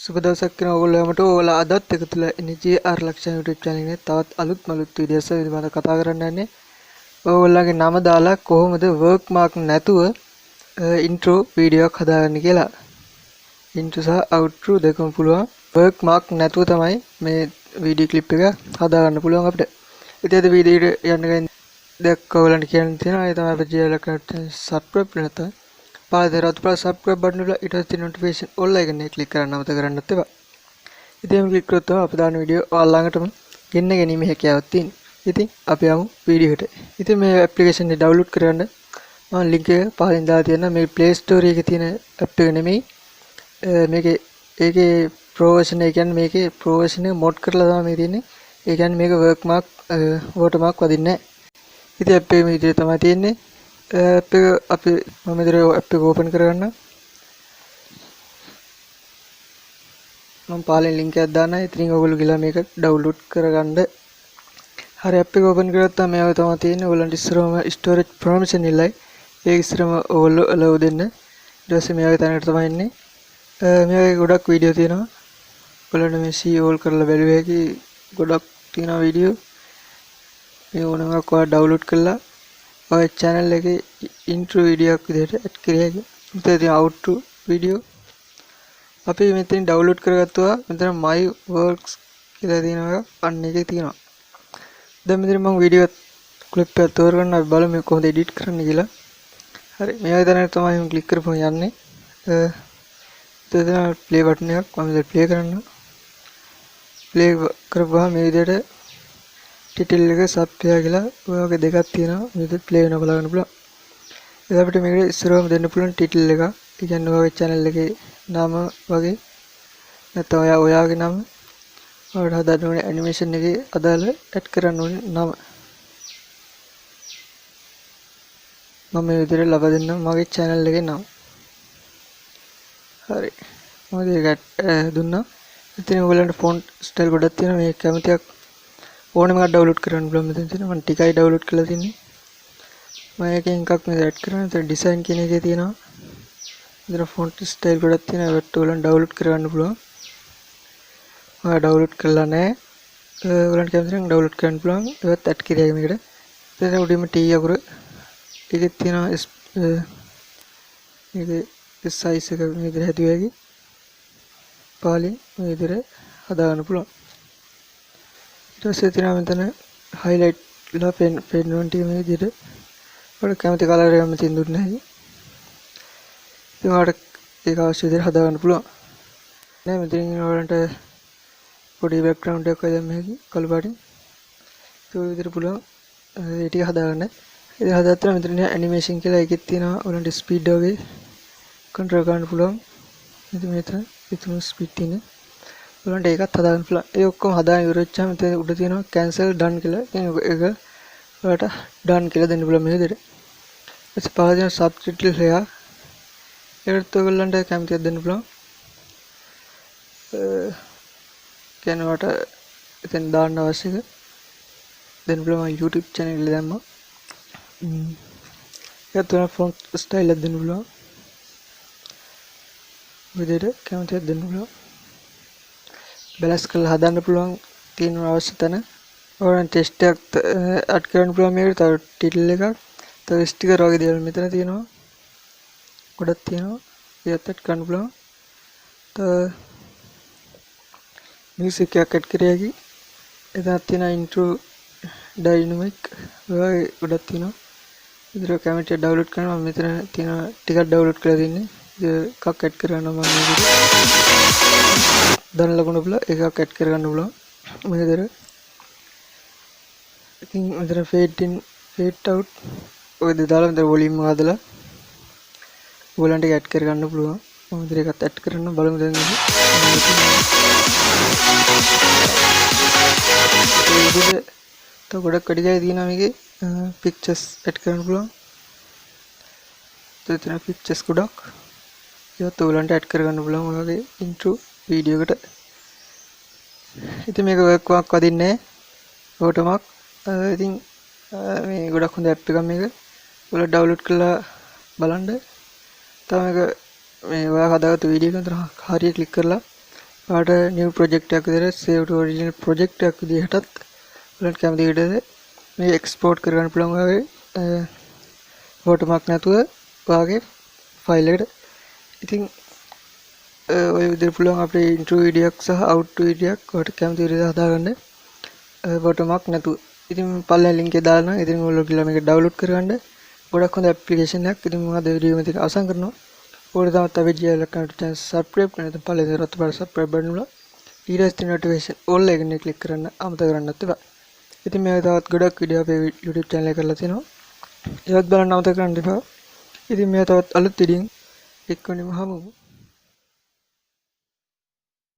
සුබ දවසක් වෙන ඕගොල්ලෝමට ඕලා අදත් එකතුලා ඉන්නේ GRLakshan YouTube channel එකේ තවත් අලුත් වීඩියෝස් වල කතා කරන්න යන්නේ. ඕගොල්ලන්ගේ නම දාලා කොහොමද work mark නැතුව intro වීඩියෝ එකක් හදාගන්නේ කියලා. intro සහ outro දෙකම පුළුවන්. work mark නැතුව තමයි මේ වීඩියෝ ක්ලිප් එක හදාගන්න පුළුවන් අපිට. ඉතින් අද වීඩියෝ එකට යන්න ගින් දැක්ක ඕගොල්ලන්ට කියන්න තියෙනවා ඒ තමයි අපේ GRLakshan subscribe නැත්නම් පාදේ subscribe button එක ඊට පස්සේ notification all icon එක click කරන්න අමතක කරන්නත් එපා. ඉතින් මේ click කරොත් අපි දාන වීඩියෝ ඔයාලඟටම ගෙන්න ගැනීම හැකියාවක් තියෙනවා. ඉතින් අපි යමු වීඩියෝ එකට. ඉතින් මේ application එක download කරගන්න මම link එක පහලින් දාලා තියෙනවා. මේ Play Store එකේ තියෙන app එක නෙමෙයි. මේකේ ඒකේ pro version එක කියන්නේ මේකේ pro version එක mod කරලා තමයි මේ තියෙන්නේ. ඒ කියන්නේ මේක work mark watermark වදින්නේ නැහැ. ඉතින් app එක මේ විදිහට තමයි තියෙන්නේ. app එක අපි මම ඉතින් app එක open කරගන්න. මම පාලෙන් link එකක් දාන්නම්. ඉතින් ඔයගොල්ලෝ ගිහලා මේක download කරගන්න. හරි app එක open කරගත්තාම මේවා තමයි තියෙන්නේ. ඔයගොල්ලන්ට ඉස්සරහම storage permission ඉල්ලයි. ඒක ඉස්සරහම ඔයගොල්ලෝ allow දෙන්න. ඊට පස්සේ මේවාගේ තැනකට තමයි එන්නේ. මේවාගේ ගොඩක් වීඩියෝ තියෙනවා. ඔයගොල්ලන්ට මේ see all කරලා බැලුවේ හැකි ගොඩක් තියෙනවා වීඩියෝ. මේ ඕනම එකක් ඔයා download කරලා ඔය channel එකේ intro වීඩියෝ එකක් විදිහට add කරේ හැකි. මෙතන තියෙන outro වීඩියෝ අපි මෙතනින් download කරගත්තා. මෙතන my works කියලා තියෙනවා. අන්න එකේ තියෙනවා. දැන් මෙතන මම වීඩියෝ ක්ලිප් එකක් තෝරගන්න අපි බලමු මේක කොහොමද edit කරන්න කියලා. හරි මේ ආයතනයට තමයි මම ක්ලික් කරපුවම යන්නේ. එතන play button එකක් මම ඉතින් play කරන්න. play කරපුවාම මේ විදිහට title එක subtitle කියලා ඔය වගේ දෙකක් තියෙනවා. මේක play වෙනවා බලන්න පුළුවන්. ඒක අපිට මේකට ඉස්සරහම දෙන්න පුළුවන් title එක. ඒ කියන්නේ ඔයගේ channel එකේ නම වගේ නැත්නම් ඔයාගේ නම ඔයාලට හදන්න ඕනේ animation එකේ අදාළ add කරන්න ඕනේ නම. මම මේ විදිහට ලබා දෙන්නම් මගේ channel එකේ නම. හරි. මම ඒක දුන්නා. ඉතින් ඔයගොල්ලන්ට font style ගොඩක් තියෙනවා. මේ කැමතියක් ඕනෙම එකක් download කරන්න පුළුවන්. මෙතන තියෙනවා මම ටිකයි download කරලා තින්නේ. මම එකෙන් එකක් මේ add කරනවා. එතන design කියන එකේ තියෙනවා. මෙතන font style ගොඩක් තියෙනවා. ඒකට ඔයගොල්ලන් download කරගන්න පුළුවන්. මම download කරලා නැහැ. ඔයගොල්ලන්ට කැමති නම් download කරන්න පුළුවන්. ඒවත් add කරගන්න මේකට. එතන උඩින්ම T අකුර ඒකෙත් තියෙනවා මේක size එක මේ විදිහට හැදුවා හැකි. පාලින් මේ විදිහට හදාගන්න පුළුවන්. ඊට පස්සේ තියෙනවා මෙතන highlight ලා පෙන්වන්න ටික මේ විදිහට. ඔයාලට කැමති කලර් එකක් මෙතෙන් දුන්න හැකි. ඉතින් ඔයාලට ඒක අවශ්‍ය විදිහට හදාගන්න පුළුවන්. නෑ මෙතනින් ඔයාලන්ට පොඩි background එකක් හදන්න හැකි කළු පාටින්. ඒ විදිහට පුළුවන් ඒ ටික හදාගන්න. ඉතින් හදාගත්තා මෙතන animation කියලා එකක් තියෙනවා. ඔයාලන්ට speed වගේ control කරන්න පුළුවන්. ඉතින් මෙතන speed තියෙනවා. ඔයාලන්ට ඒකත් හදාගන්න පුළුවන්. ඒ ඔක්කොම හදාගෙන ඉවර වෙච්චාම මෙතන උඩ තියෙනවා cancel done කියලා. ඉතින් ඒක ඔයාලට done කියලා දෙන්න පුළුවන් මේ විදිහට. ඊට පස්සේ පාදින subtitle එක ඒකට ඔයගොල්ලන්ට කැමතියක් දෙන්න පුළුවන්. කියන්නේ වට එතෙන් දාන්න අවශ්‍ය එක දෙන්න පුළුවන්. YouTube channel එකේ දැම්මා. ඒකට තුන font style එක දෙන්න පුළුවන්. විදිහට කැමතියක් දෙන්න පුළුවන්. balance කරලා හදන්න පුළුවන් තියෙන අවශ්‍ය තැන. ඔයාලන් ටෙක්ස්ට් එකක් add කරන්න පුළුවන් මේකට. තව title එකක්, තව sticker වගේ දේවල් මෙතන තියෙනවා. ගොඩක් තියෙනවා. ඒකත් add කරන්න පුළුවන්. තව music එකක් add කරේ හැකි. එතනක් තියෙනවා intro dynamic වගේ ගොඩක් තියෙනවා. ඉතින් කැමති download කරනවා. මෙතන තියෙන ටිකක් download කරලා තින්නේ. එකක් add කරගන්නවා මම මේ විදිහට. දන්න ලකුණු බලලා එකක් add කරගන්න පුළුවන්. මේ විදිහට. ඉතින් මෙතන fade in fade out ඔය දෙදාලා මෙතන volume එක හදලා ඔයගලන්ට add කරගන්න පුළුවන්. මම ඉතින් ඒකත් add කරන්න බලමු දැන් මේ විදිහට. තව ගොඩක් වැඩි ගායි තියෙනවා මේකේ. pictures add කරන්න පුළුවන්. එතන pictures ගොඩක් ඒවත් ඔයගලන්ට add කරගන්න පුළුවන් ඔයගේ intro වීඩියෝ එකට. ඉතින් මේක work mark වදින්නේ නැහැ. watermark. ඉතින් මේ ගොඩක් හොඳ app එකක් මේක. ඔයාලා download කරලා බලන්න. තව මේක මේ ඔයා හදාගත්ත වීඩියෝ එක හරියට ක්ලික් කරලා පාට new project එකක් විදිහට save to original project එකක් විදිහටත් ඔයාලට කැමති විදිහට මේ export කරගන්න පුළුවන් ඔයාගේ watermark නැතුව ඔයාගේ file එකට. ඉතින් ඔය විදිහට පුළුවන් අපේ intro video එකක් සහ outro video එකක් ඔයාලට කැමති විදිහට හදාගන්න watermark නැතුව. ඉතින් පල්ලෙහා link එක දාලා නම් ඉතින් ඔයාලට ගිහලා මේක download කරගන්න. ගොඩක් හොඳ application එකක්. ඉතින් මම අද වීඩියෝ මෙතන අවසන් කරනවා. ඔයාලා තමයි GRLakshan channel subscribe කරන්න නැත්නම් පල්ලෙහා රත් පාට subscribe button එක ඊට පස්සේ notification all එක නේ click කරන්න අමතක කරන්නත් එපා. ඉතින් මේ තවත් ගොඩක් වීඩියෝ අපේ YouTube channel එකේ කරලා තිනවා. ඒවත් බලන්න අමතක කරන්න එපා. ඉතින් මේ තවත් අලුත් වීඩියෝ එක්කම හමුමු.